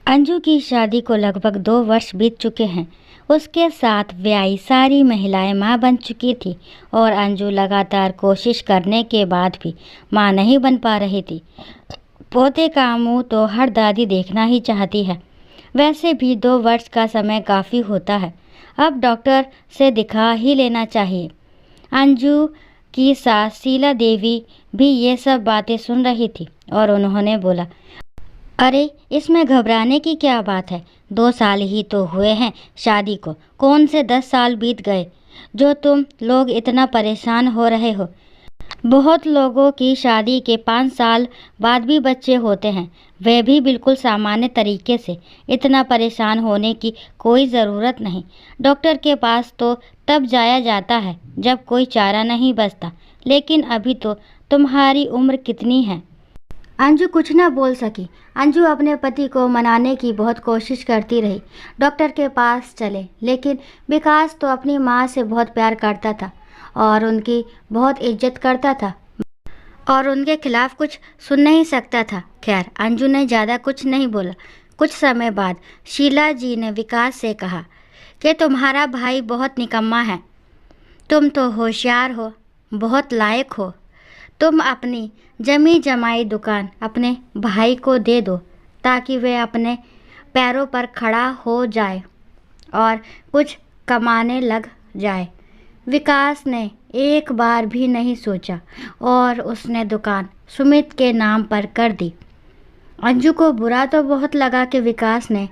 अंजू की शादी को लगभग 2 वर्ष बीत चुके हैं। उसके साथ ब्याही सारी महिलाएं मां बन चुकी थी और अंजू लगातार कोशिश करने के बाद भी मां नहीं बन पा रही थी। पोते का मुंह तो हर दादी देखना ही चाहती है। वैसे भी 2 वर्ष का समय काफ़ी होता है। अब डॉक्टर से दिखा ही लेना चाहिए। अंजू की सास शीला देवी भी ये सब बातें सुन रही थी और उन्होंने बोला, अरे इसमें घबराने की क्या बात है। 2 साल ही तो हुए हैं शादी को, कौन से 10 साल बीत गए जो तुम लोग इतना परेशान हो रहे हो। बहुत लोगों की शादी के 5 साल बाद भी बच्चे होते हैं, वे भी बिल्कुल सामान्य तरीके से। इतना परेशान होने की कोई ज़रूरत नहीं। डॉक्टर के पास तो तब जाया जाता है जब कोई चारा नहीं बचता, लेकिन अभी तो तुम्हारी उम्र कितनी है। अंजू कुछ न बोल सकी। अंजू अपने पति को मनाने की बहुत कोशिश करती रही। डॉक्टर के पास चले, लेकिन विकास तो अपनी माँ से बहुत प्यार करता था और उनकी बहुत इज्जत करता था और उनके खिलाफ कुछ सुन नहीं सकता था। खैर, अंजू ने ज़्यादा कुछ नहीं बोला। कुछ समय बाद शीला जी ने विकास से कहा कि तुम्हारा भाई बहुत निकम्मा है। तुम तो होशियार हो, बहुत लायक हो। तुम अपनी जमी जमाई दुकान अपने भाई को दे दो ताकि वे अपने पैरों पर खड़ा हो जाए और कुछ कमाने लग जाए। विकास ने एक बार भी नहीं सोचा और उसने दुकान सुमित के नाम पर कर दी। अंजू को बुरा तो बहुत लगा कि विकास ने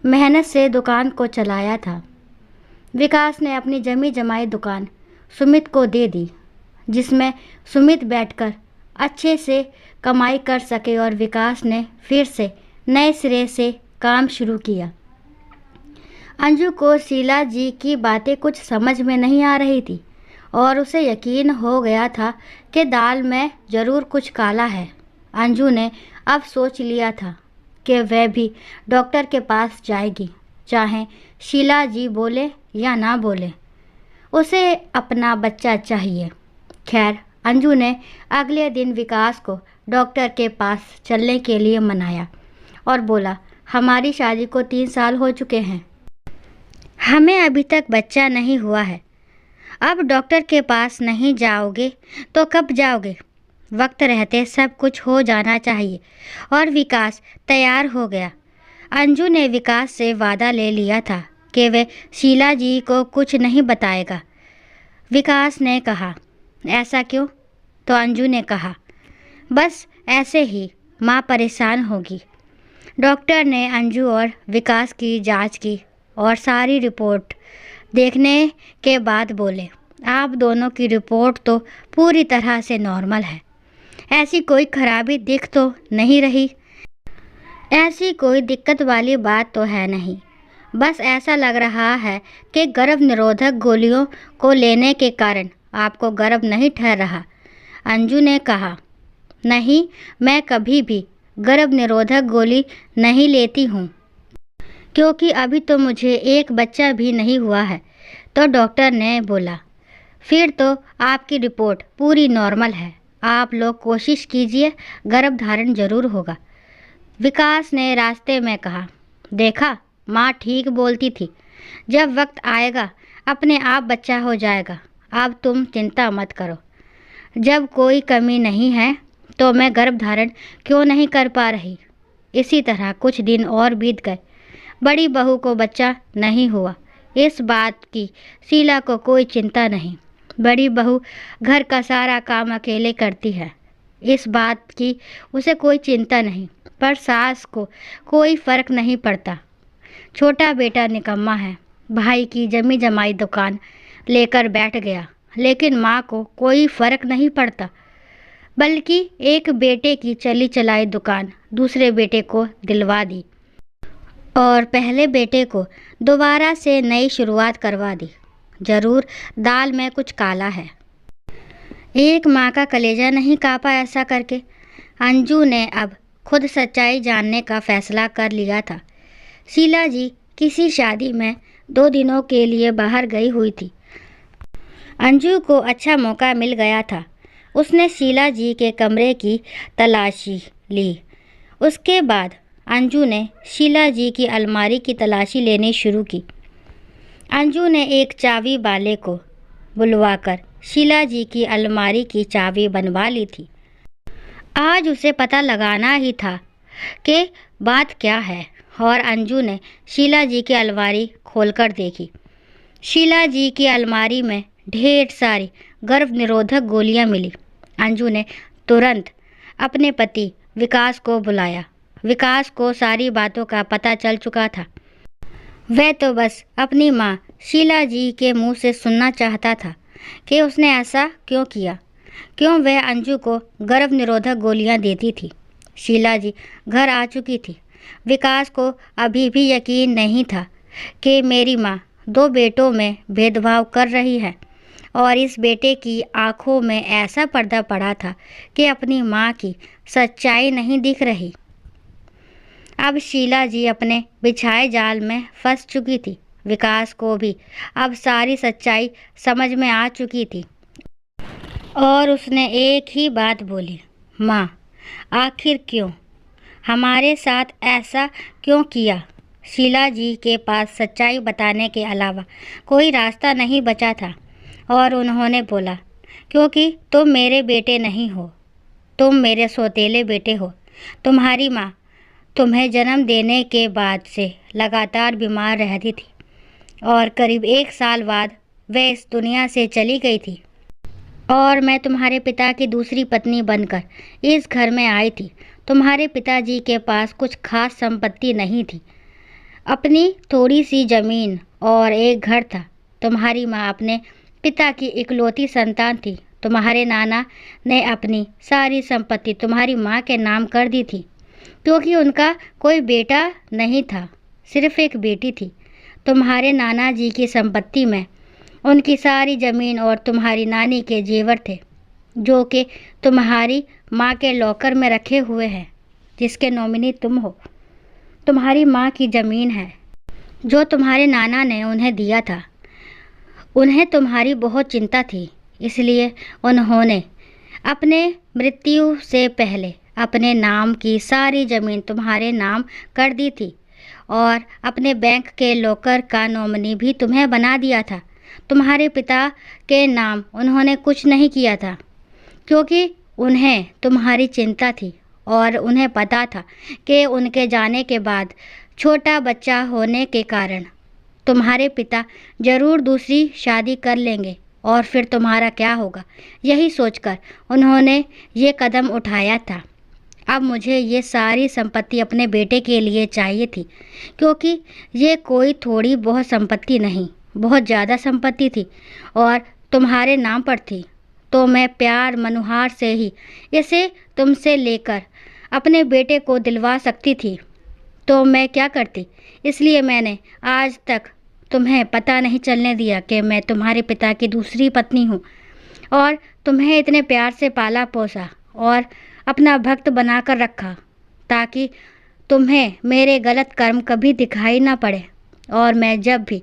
मेहनत से दुकान को चलाया था। विकास ने अपनी जमी जमाई दुकान सुमित को दे दी, जिसमें सुमित बैठकर अच्छे से कमाई कर सके और विकास ने फिर से नए सिरे से काम शुरू किया। अंजू को शीला जी की बातें कुछ समझ में नहीं आ रही थी और उसे यकीन हो गया था कि दाल में ज़रूर कुछ काला है। अंजू ने अब सोच लिया था कि वह भी डॉक्टर के पास जाएगी, चाहे शीला जी बोले या ना बोले। उसे अपना बच्चा चाहिए। खैर, अंजू ने अगले दिन विकास को डॉक्टर के पास चलने के लिए मनाया और बोला, हमारी शादी को 3 साल हो चुके हैं, हमें अभी तक बच्चा नहीं हुआ है। अब डॉक्टर के पास नहीं जाओगे तो कब जाओगे? वक्त रहते सब कुछ हो जाना चाहिए। और विकास तैयार हो गया। अंजू ने विकास से वादा ले लिया था कि वह शीला जी को कुछ नहीं बताएगा। विकास ने कहा, ऐसा क्यों? तो अंजू ने कहा, बस ऐसे ही, माँ परेशान होगी। डॉक्टर ने अंजू और विकास की जांच की और सारी रिपोर्ट देखने के बाद बोले, आप दोनों की रिपोर्ट तो पूरी तरह से नॉर्मल है। ऐसी कोई खराबी दिख तो नहीं रही। ऐसी कोई दिक्कत वाली बात तो है नहीं। बस ऐसा लग रहा है कि गर्भ निरोधक गोलियों को लेने के कारण आपको गर्भ नहीं ठहर रहा। अंजू ने कहा, नहीं, मैं कभी भी गर्भ निरोधक गोली नहीं लेती हूँ, क्योंकि अभी तो मुझे एक बच्चा भी नहीं हुआ है। तो डॉक्टर ने बोला, फिर तो आपकी रिपोर्ट पूरी नॉर्मल है। आप लोग कोशिश कीजिए, गर्भ धारण जरूर होगा। विकास ने रास्ते में कहा, देखा, माँ ठीक बोलती थी। जब वक्त आएगा अपने आप बच्चा हो जाएगा। अब तुम चिंता मत करो। जब कोई कमी नहीं है तो मैं गर्भ धारण क्यों नहीं कर पा रही। इसी तरह कुछ दिन और बीत गए। बड़ी बहू को बच्चा नहीं हुआ। इस बात की शीला को कोई चिंता नहीं। बड़ी बहू घर का सारा काम अकेले करती है, इस बात की उसे कोई चिंता नहीं। पर सास को कोई फ़र्क नहीं पड़ता। छोटा बेटा निकम्मा है, भाई की जमी जमाई दुकान लेकर बैठ गया, लेकिन माँ को कोई फ़र्क नहीं पड़ता। बल्कि एक बेटे की चली चलाई दुकान दूसरे बेटे को दिलवा दी और पहले बेटे को दोबारा से नई शुरुआत करवा दी। ज़रूर दाल में कुछ काला है। एक माँ का कलेजा नहीं काँपा ऐसा करके। अंजू ने अब खुद सच्चाई जानने का फैसला कर लिया था। शीला जी किसी शादी में 2 दिनों के लिए बाहर गई हुई थी। अंजू को अच्छा मौका मिल गया था। उसने शीला जी के कमरे की तलाशी ली। उसके बाद अंजू ने शीला जी की अलमारी की तलाशी लेनी शुरू की। अंजू ने एक चाबी वाले को बुलवाकर शीला जी की अलमारी की चाबी बनवा ली थी। आज उसे पता लगाना ही था कि बात क्या है, और अंजू ने शीला जी की अलमारी खोलकर देखी। शीला जी की अलमारी में ढेर सारी गर्भ निरोधक गोलियां मिली। अंजू ने तुरंत अपने पति विकास को बुलाया। विकास को सारी बातों का पता चल चुका था। वह तो बस अपनी माँ शीला जी के मुंह से सुनना चाहता था कि उसने ऐसा क्यों किया, क्यों वह अंजू को गर्भ निरोधक गोलियां देती थी। शीला जी घर आ चुकी थी। विकास को अभी भी यकीन नहीं था कि मेरी माँ 2 बेटों में भेदभाव कर रही है, और इस बेटे की आंखों में ऐसा पर्दा पड़ा था कि अपनी माँ की सच्चाई नहीं दिख रही। अब शीला जी अपने बिछाए जाल में फंस चुकी थी। विकास को भी अब सारी सच्चाई समझ में आ चुकी थी, और उसने एक ही बात बोली, माँ आखिर क्यों, हमारे साथ ऐसा क्यों किया। शीला जी के पास सच्चाई बताने के अलावा कोई रास्ता नहीं बचा था, और उन्होंने बोला, क्योंकि तुम मेरे बेटे नहीं हो, तुम मेरे सौतेले बेटे हो। तुम्हारी माँ तुम्हें जन्म देने के बाद से लगातार बीमार रहती थी, और करीब 1 साल बाद वह इस दुनिया से चली गई थी, और मैं तुम्हारे पिता की दूसरी पत्नी बनकर इस घर में आई थी। तुम्हारे पिताजी के पास कुछ खास संपत्ति नहीं थी, अपनी थोड़ी सी ज़मीन और एक घर था। तुम्हारी माँ अपने पिता की इकलौती संतान थी। तुम्हारे नाना ने अपनी सारी संपत्ति तुम्हारी माँ के नाम कर दी थी, क्योंकि उनका कोई बेटा नहीं था, सिर्फ एक बेटी थी। तुम्हारे नाना जी की संपत्ति में उनकी सारी ज़मीन और तुम्हारी नानी के जेवर थे, जो कि तुम्हारी माँ के लॉकर में रखे हुए हैं, जिसके नॉमिनी तुम हो। तुम्हारी माँ की ज़मीन है जो तुम्हारे नाना ने उन्हें दिया था। उन्हें तुम्हारी बहुत चिंता थी, इसलिए उन्होंने अपने मृत्यु से पहले अपने नाम की सारी ज़मीन तुम्हारे नाम कर दी थी, और अपने बैंक के लॉकर का नॉमिनी भी तुम्हें बना दिया था। तुम्हारे पिता के नाम उन्होंने कुछ नहीं किया था, क्योंकि उन्हें तुम्हारी चिंता थी, और उन्हें पता था कि उनके जाने के बाद छोटा बच्चा होने के कारण तुम्हारे पिता ज़रूर दूसरी शादी कर लेंगे, और फिर तुम्हारा क्या होगा, यही सोचकर उन्होंने ये कदम उठाया था। अब मुझे ये सारी संपत्ति अपने बेटे के लिए चाहिए थी, क्योंकि ये कोई थोड़ी बहुत संपत्ति नहीं, बहुत ज़्यादा संपत्ति थी, और तुम्हारे नाम पर थी। तो मैं प्यार मनुहार से ही इसे तुमसे लेकर अपने बेटे को दिलवा सकती थी, तो मैं क्या करती। इसलिए मैंने आज तक तुम्हें पता नहीं चलने दिया कि मैं तुम्हारे पिता की दूसरी पत्नी हूँ, और तुम्हें इतने प्यार से पाला पोसा और अपना भक्त बनाकर रखा, ताकि तुम्हें मेरे गलत कर्म कभी दिखाई ना पड़े। और मैं जब भी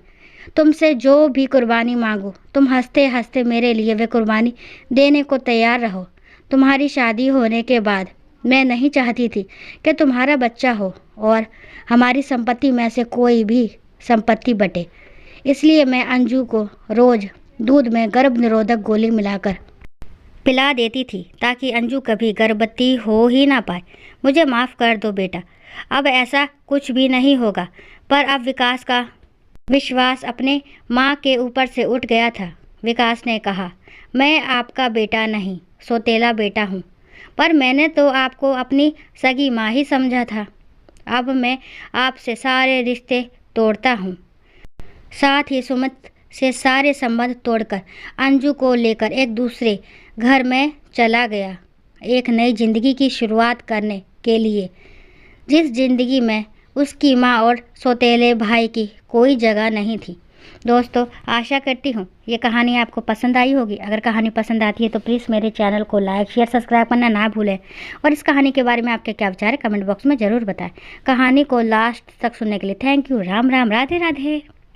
तुमसे जो भी कुर्बानी मांगूं, तुम हंसते हंसते मेरे लिए वे कुर्बानी देने को तैयार रहो। तुम्हारी शादी होने के बाद मैं नहीं चाहती थी कि तुम्हारा बच्चा हो और हमारी संपत्ति में से कोई भी संपत्ति बटे। इसलिए मैं अंजू को रोज़ दूध में गर्भ निरोधक गोली मिलाकर पिला देती थी, ताकि अंजू कभी गर्भवती हो ही ना पाए। मुझे माफ़ कर दो बेटा, अब ऐसा कुछ भी नहीं होगा। पर अब विकास का विश्वास अपने माँ के ऊपर से उठ गया था। विकास ने कहा, मैं आपका बेटा नहीं, सौतेला बेटा हूँ, पर मैंने तो आपको अपनी सगी माँ ही समझा था। अब मैं आपसे सारे रिश्ते तोड़ता हूँ। साथ ही सुमित से सारे संबंध तोड़कर अंजू को लेकर एक दूसरे घर में चला गया, एक नई ज़िंदगी की शुरुआत करने के लिए, जिस ज़िंदगी में उसकी माँ और सौतेले भाई की कोई जगह नहीं थी। दोस्तों, आशा करती हूँ ये कहानी आपको पसंद आई होगी। अगर कहानी पसंद आती है तो प्लीज़ मेरे चैनल को लाइक शेयर सब्सक्राइब करना ना भूलें, और इस कहानी के बारे में आपके क्या विचार है कमेंट बॉक्स में ज़रूर बताएं। कहानी को लास्ट तक सुनने के लिए थैंक यू। राम राम, राधे राधे।